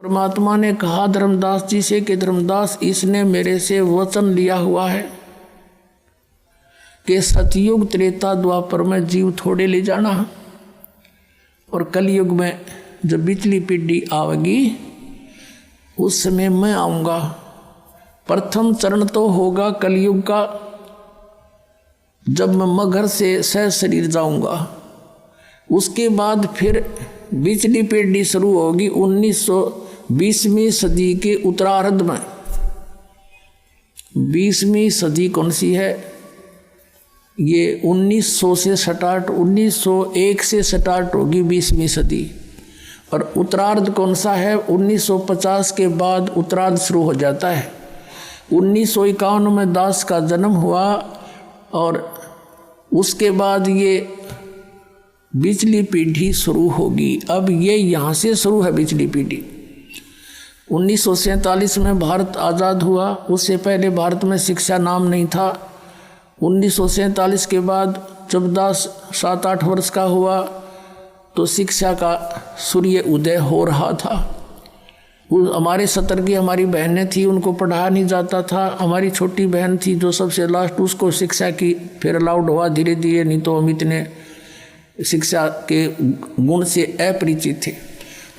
परमात्मा ने कहा धर्मदास जी से कि धर्मदास इसने मेरे से वचन लिया हुआ है कि सतयुग त्रेता द्वापर में जीव थोड़े ले जाना और कलयुग में जब बिचली पीढ़ी आवेगी उस समय मैं आऊँगा। प्रथम चरण तो होगा कलयुग का जब मैं मगर से सह शरीर जाऊँगा। उसके बाद फिर बिचली पीढ़ी शुरू होगी 1920वीं सदी के उत्तरार्ध में। 20वीं सदी कौन सी है? ये 1900 से स्टार्ट 1901 से स्टार्ट होगी 20वीं सदी। और उत्तरार्ध कौन सा है? 1950 के बाद उत्तरार्ध शुरू हो जाता है। 1951 में दास का जन्म हुआ और उसके बाद ये बिचली पीढ़ी शुरू होगी। अब ये यहाँ से शुरू है बिचली पीढ़ी। 1947 में भारत आज़ाद हुआ। उससे पहले भारत में शिक्षा नाम नहीं था। 1947 के बाद जब दास 7-8 वर्ष का हुआ तो शिक्षा का सूर्य उदय हो रहा था। हमारे सतर की हमारी बहनें थी, उनको पढ़ाया नहीं जाता था। हमारी छोटी बहन थी जो सबसे लास्ट, उसको शिक्षा की फिर अलाउड हुआ धीरे धीरे, नहीं तो हम इतने शिक्षा के गुण से अपरिचित थे।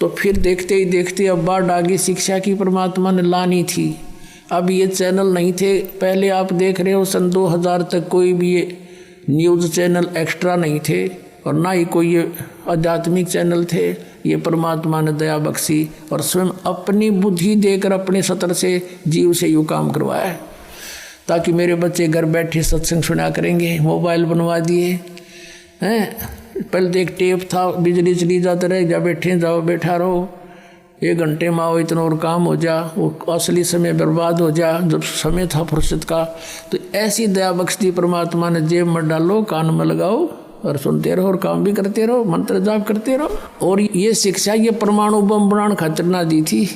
तो फिर देखते ही देखते अब बाढ़ आ गई शिक्षा की, परमात्मा ने लानी थी। अब ये चैनल नहीं थे। पहले आप देख रहे हो सन 2000 तक कोई भी ये न्यूज़ चैनल एक्स्ट्रा नहीं थे और ना ही कोई ये आध्यात्मिक चैनल थे। ये परमात्मा ने दया बख्शी और स्वयं अपनी बुद्धि देकर अपने सतर से जीव से यूँ काम करवाया है ताकि मेरे बच्चे घर बैठे सत्संग सुना करेंगे। मोबाइल बनवा दिए हैं। पहले तो एक टेप था, बिजली चली जाते रहे, जा बैठे जाओ बैठा रहो, 1 घंटे में आओ, इतना और काम हो जा, वो असली समय बर्बाद हो जा जब समय था फुर्सत का। तो ऐसी दया बख्शी परमात्मा ने, जेब में डालो, कान में लगाओ और सुनते रहो और काम भी करते रहो, मंत्र जाप करते रहो। और ये शिक्षा ये परमाणु बम बनाने खातिर ना दी थी,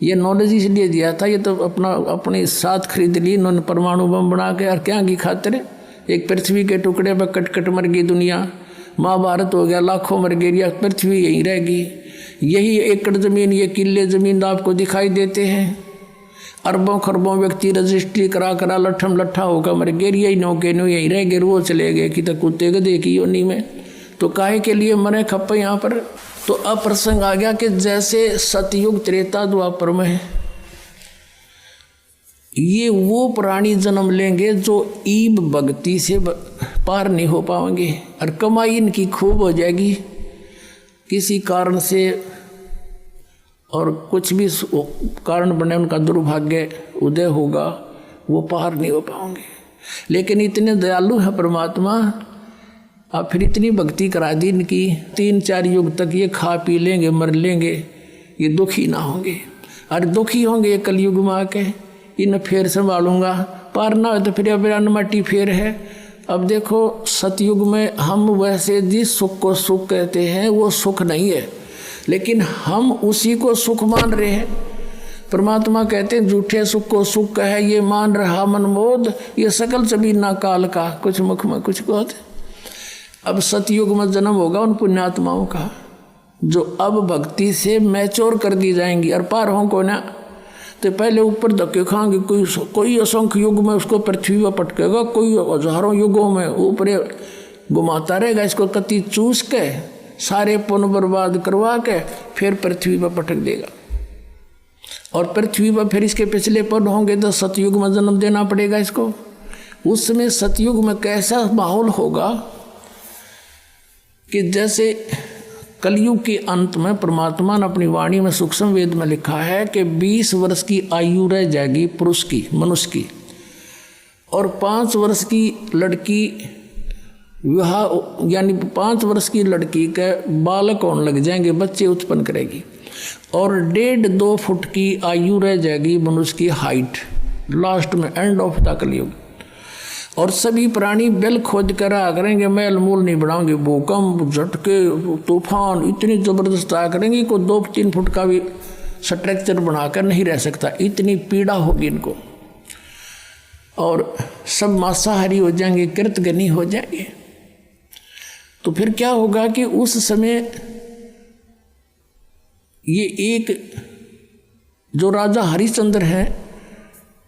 ये नॉलेज इसलिए दिया था। ये तो अपने साथ खरीद ली इन्होंने परमाणु बम बना के। और क्या की खातिर? एक पृथ्वी के टुकड़े पर कट कट मर गई दुनिया। महाभारत हो गया, लाखों मर गई, या पृथ्वी यहीं रहेगी। यही एकड़ ज़मीन, ये किले ज़मीन आपको दिखाई देते हैं। अरबों खरबों व्यक्ति रजिस्ट्री करा लट्ठम लट्ठा होकर मर गए, यही नौके नो यहीं रह गए, वो चले गए कि तक कुत्ते गधे की योनी में। तो काहे के लिए मरे खप्पे यहाँ पर? तो अब प्रसंग आ गया कि जैसे सतयुग त्रेता द्वापर में ये वो प्राणी जन्म लेंगे जो ईब भक्ति से पार नहीं हो पाएंगे और कमाई इनकी खूब हो जाएगी किसी कारण से, और कुछ भी कारण बने उनका दुर्भाग्य उदय होगा, वो पार नहीं हो पाएंगे। लेकिन इतने दयालु है परमात्मा, अब फिर इतनी भक्ति करा दी इनकी, 3-4 युग तक ये खा पी लेंगे, मर लेंगे, ये दुखी ना होंगे। अरे दुखी होंगे ये कलयुग में आके, इन फिर संभालूंगा, पार ना हो तो फिर अब अनमटी फेर है। अब देखो सतयुग में हम वैसे जिस सुख को सुख कहते हैं वो सुख नहीं है, लेकिन हम उसी को सुख मान रहे हैं। परमात्मा कहते हैं झूठे सुख को सुख है, ये मान रहा मनमोद, ये सकल जबीना काल का, कुछ मुख में कुछ कहते। अब सतयुग में जन्म होगा उन पुण्यात्माओं का जो अब भक्ति से मैच्योर कर दी जाएंगी और पार हों को ना। तो पहले ऊपर धक्के खाएंगे, कोई असंख्य युग में उसको पृथ्वी पर पटकेगा, कोई हजारों युगों में ऊपर घुमाता रहेगा, इसको कति चूस के सारे पुण्य बर्बाद करवा के फिर पृथ्वी पर पटक देगा। और पृथ्वी पर फिर इसके पिछले पद होंगे तो सतयुग में जन्म देना पड़ेगा इसको। उस समय सतयुग में कैसा माहौल होगा कि जैसे कलयुग के अंत में परमात्मा ने अपनी वाणी में सूक्ष्म वेद में लिखा है कि 20 वर्ष की आयु रह जाएगी पुरुष की, मनुष्य की, और 5 वर्ष की लड़की विवाह, यानी 5 वर्ष की लड़की के बालक होने लग जाएंगे, बच्चे उत्पन्न करेगी, और 1.5-2 फुट की आयु रह जाएगी मनुष्य की हाइट लास्ट में, एंड ऑफ द कलयुग। और सभी प्राणी बेल खोद कर आ करेंगे, मैल मूल नहीं बढ़ाओगे, भूकंप झटके तूफान इतनी ज़बरदस्त आ करेंगे को 2-3 फुट का भी स्ट्रक्चर बनाकर नहीं रह सकता, इतनी पीड़ा होगी इनको। और सब मांसाहारी हो जाएंगे, कृतघ्नी हो जाएंगे। तो फिर क्या होगा कि उस समय ये एक जो राजा हरिश्चंद्र हैं,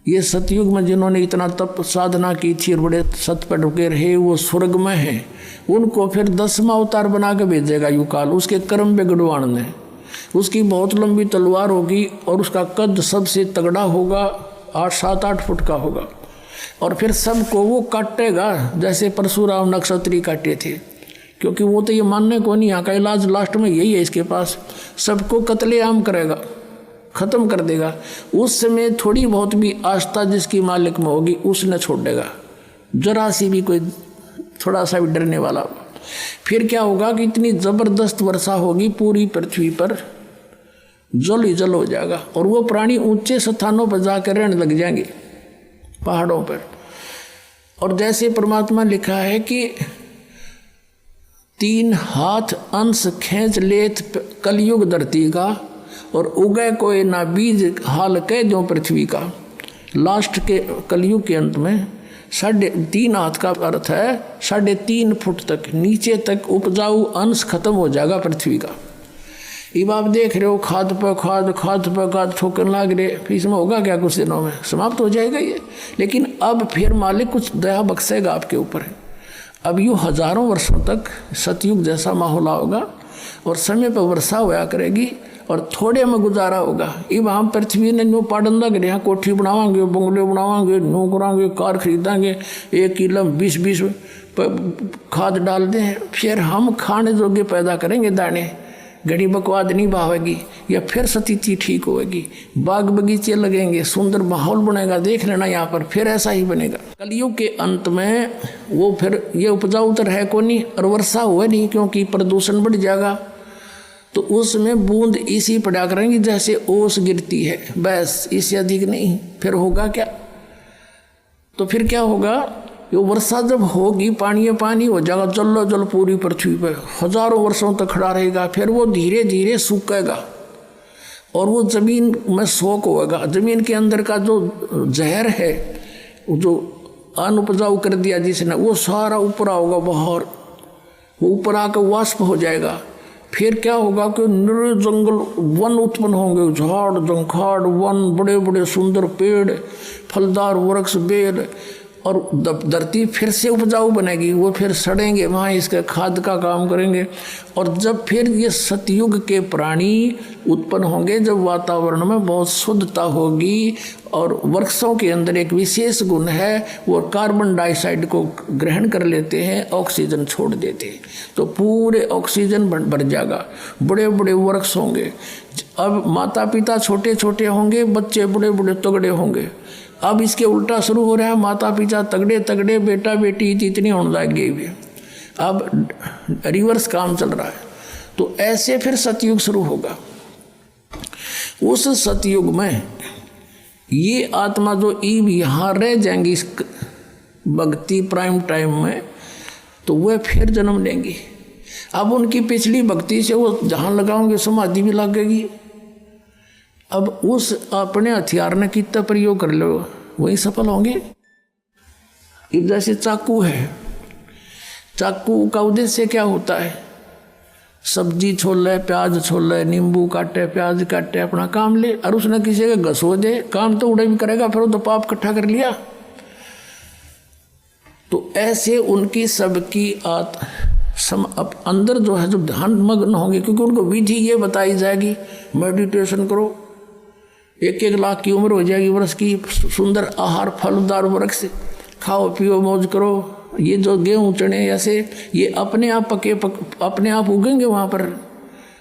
ये सतयुग में जिन्होंने इतना तप साधना की थी और बड़े सत पर रुके रहे, वो स्वर्ग में हैं। उनको फिर 10वां अवतार बना के भेजेगा युकाल, उसके कर्म बिगड़वाण ने। उसकी बहुत लंबी तलवार होगी और उसका कद सबसे तगड़ा होगा, 7-8 फुट का होगा। और फिर सबको वो काटेगा जैसे परशुराम नक्षत्री काटे थे, क्योंकि वो तो ये मानने को नहीं, यहाँ का इलाज लास्ट में यही है इसके पास। सबको कत्लेआम करेगा, ख़त्म कर देगा। उस समय थोड़ी बहुत भी आस्था जिसकी मालिक में होगी उसने छोड़ देगा, जरा सी भी कोई थोड़ा सा भी डरने वाला। फिर क्या होगा कि इतनी ज़बरदस्त वर्षा होगी पूरी पृथ्वी पर, जल ही जल हो जाएगा। और वो प्राणी ऊंचे स्थानों पर जाकर रहने लग जाएंगे, पहाड़ों पर। और जैसे परमात्मा लिखा है कि 3 हाथ अंश खींच लेत कलयुग धरती का, और उगय कोई ना बीज हाल कह दो पृथ्वी का। लास्ट के कलयुग के अंत में 3.5 हाथ का अर्थ है 3.5 फुट तक नीचे तक उपजाऊ अंश खत्म हो जाएगा पृथ्वी का। अब आप देख रहे हो खाद पर खाद ठोकने लग रहे, फिर इसमें होगा क्या, कुछ दिनों में समाप्त हो जाएगा ये। लेकिन अब फिर मालिक कुछ दया बख्शेगा आपके ऊपर। अब यूँ हजारों वर्षों तक सतयुग जैसा माहौल होगा और समय पर वर्षा होया करेगी और थोड़े में गुजारा होगा। अब हम पृथ्वी ने न्यू पाड़न लग रहे हैं, कोठी बनावांगे, बंगले बनावांगे, न्यू करांगे, कार खरीदांगे, 1 किलो 20 खाद डाल दें, फिर हम खाने जोगे पैदा करेंगे दाने, घड़ी बकवाद नहीं बहावेगी, या फिर स्थिति ठीक होगी, बाग बगीचे लगेंगे, सुंदर माहौल बनेगा। देख लेना यहाँ पर फिर ऐसा ही बनेगा। कलयुग के अंत में वो फिर ये उपजाऊ तो है को नहीं और वर्षा हुआ नहीं, क्योंकि प्रदूषण बढ़ जाएगा। तो उसमें बूंद इसी पड़ा करेंगी जैसे ओस गिरती है, बस, इससे अधिक नहीं। फिर होगा क्या, तो फिर क्या होगा, ये वर्षा जब होगी पानी हो जाएगा, जल पूरी पृथ्वी पर हजारों वर्षों तक खड़ा रहेगा। फिर वो धीरे धीरे सूखेगा और वो जमीन में सोख होगा। जमीन के अंदर का जो जहर है, जो अनउपजाऊ कर दिया जिसने, वो सारा ऊपर आओगा बाहर, वो ऊपर आकर वाष्प हो जाएगा। फिर क्या होगा कि जंगल वन उत्पन्न होंगे, झाड़ जंखाड़ वन, बड़े बड़े सुंदर पेड़, फलदार वृक्ष बेर, और धरती फिर से उपजाऊ बनेगी। वो फिर सड़ेंगे, वहाँ इसके खाद का काम करेंगे। और जब फिर ये सतयुग के प्राणी उत्पन्न होंगे, जब वातावरण में बहुत शुद्धता होगी और वृक्षों के अंदर एक विशेष गुण है, वो कार्बन डाइऑक्साइड को ग्रहण कर लेते हैं, ऑक्सीजन छोड़ देते हैं, तो पूरे ऑक्सीजन बढ़ जाएगा। बड़े बड़े वृक्ष होंगे। अब माता पिता छोटे छोटे होंगे, बच्चे बड़े बड़े तगड़े होंगे। अब इसके उल्टा शुरू हो रहा है, माता पिता तगड़े, बेटा बेटी इतनी होने लग गई। अब रिवर्स काम चल रहा है। तो ऐसे फिर सतयुग शुरू होगा। उस सतयुग में ये आत्मा जो ईब यहाँ रह जाएंगी इस भक्ति प्राइम टाइम में, तो वह फिर जन्म लेंगी। अब उनकी पिछली भक्ति से वो जहाँ लगाओगे समाधि भी लगेगी। अब उस अपने हथियार ने कितना प्रयोग कर लो, वही सफल होंगे। अब जैसे चाकू है, चाकू का उद्देश्य क्या होता है, सब्जी छोल ले, प्याज छोल ले, नींबू काटे, प्याज काटे, अपना काम ले, और उसने किसी का घसो दे, काम तो उड़े भी करेगा, फिर वो तो पाप इकट्ठा कर लिया। तो ऐसे उनकी सबकी अंदर जो है, जब ध्यान मग्न होंगे, क्योंकि उनको विधि ये बताई जाएगी, मेडिटेशन करो, 1-1 लाख की उम्र हो जाएगी वर्ष की, सुंदर आहार फलदार वृक्ष खाओ पियो मौज करो। ये जो गेहूँ चने ऐसे ये अपने आप अपने आप उगेंगे वहाँ पर,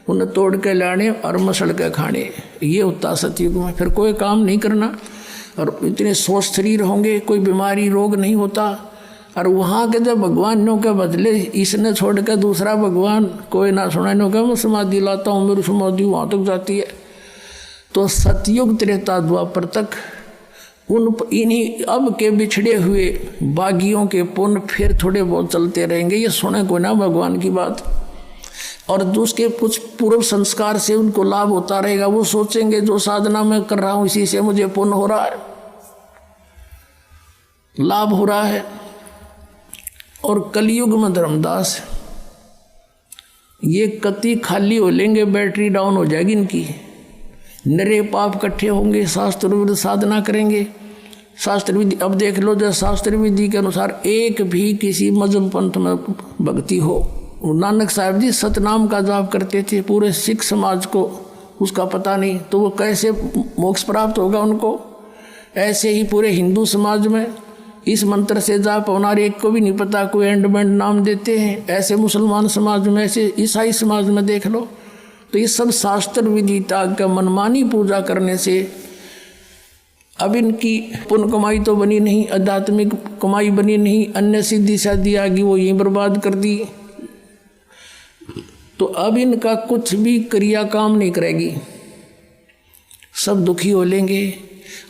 उन्हें तोड़ के लाने और मसल के खाने। ये होता सतयुग में। फिर कोई काम नहीं करना और इतने स्वस्थ शरीर होंगे, कोई बीमारी रोग नहीं होता। और वहाँ के जब भगवानों के बदले इसने छोड़ के दूसरा भगवान कोई ना सुना का मैं समाधि लाता हूँ, मेरी समाधि वहाँ तक जाती है। तो सतयुग त्रेता द्वापर तक इन्हीं अब के बिछड़े हुए बागियों के पुण्य फिर थोड़े बहुत चलते रहेंगे। ये सुने को ना भगवान की बात, और उसके कुछ पूर्व संस्कार से उनको लाभ होता रहेगा। वो सोचेंगे जो साधना मैं कर रहा हूँ इसी से मुझे पुण्य हो रहा है, लाभ हो रहा है। और कलयुग में धर्मदास ये कति खाली हो लेंगे, बैटरी डाउन हो जाएगी इनकी। नरे पाप इकट्ठे होंगे, शास्त्र विधि साधना करेंगे। शास्त्र विधि अब देख लो, जब शास्त्र विधि के अनुसार एक भी किसी मजहब पंथ में भक्ति हो, नानक साहब जी सतनाम का जाप करते थे, पूरे सिख समाज को उसका पता नहीं, तो वो कैसे मोक्ष प्राप्त होगा उनको। ऐसे ही पूरे हिंदू समाज में इस मंत्र से जाप होनार एक को भी नहीं पता, कोई एंड बैंड नाम देते हैं। ऐसे मुसलमान समाज में, ऐसे ईसाई समाज में देख लो, तो ये सब शास्त्र विधि त्याग का मनमानी पूजा करने से अब इनकी पुण्य कमाई तो बनी नहीं, आध्यात्मिक कमाई बनी नहीं, अन्य सिद्धि शादी आ गई, वो यहीं बर्बाद कर दी। तो अब इनका कुछ भी क्रिया काम नहीं करेगी, सब दुखी हो लेंगे।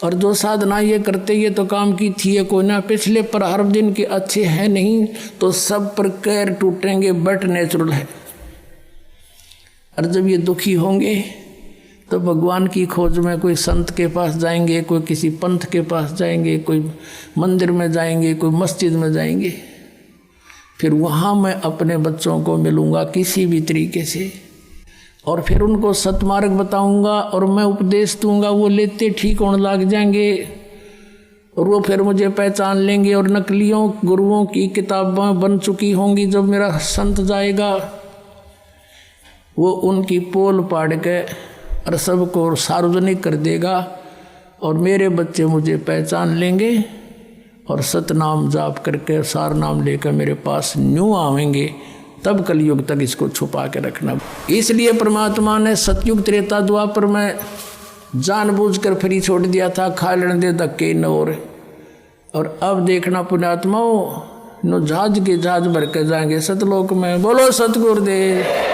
और जो साधना ये करते ये तो काम की थी है कोई ना, पिछले पर हर दिन के अच्छे हैं नहीं, तो सब पर कैर टूटेंगे, बट नेचुरल है। और जब ये दुखी होंगे तो भगवान की खोज में कोई संत के पास जाएंगे, कोई किसी पंथ के पास जाएंगे, कोई मंदिर में जाएंगे, कोई मस्जिद में जाएंगे। फिर वहाँ मैं अपने बच्चों को मिलूँगा किसी भी तरीके से, और फिर उनको सतमार्ग बताऊँगा और मैं उपदेश दूँगा, वो लेते ठीक होने लग जाएंगे और वो फिर मुझे पहचान लेंगे। और नकलियों गुरुओं की किताबें बन चुकी होंगी, जब मेरा संत जाएगा वो उनकी पोल पाड़ के और सबको सार्वजनिक कर देगा, और मेरे बच्चे मुझे पहचान लेंगे और सतनाम जाप करके सार नाम लेकर मेरे पास न्यू आवेंगे। तब कलयुग तक इसको छुपा के रखना। इसलिए परमात्मा ने सतयुग त्रेता द्वापर में जानबूझकर फ्री छोड़ दिया था, खा लेने दे धक्के न और अब देखना पुण्यात्माओं, नो जहाज के जहाज भर के जाएंगे सतलोक में। बोलो सतगुरुदेव।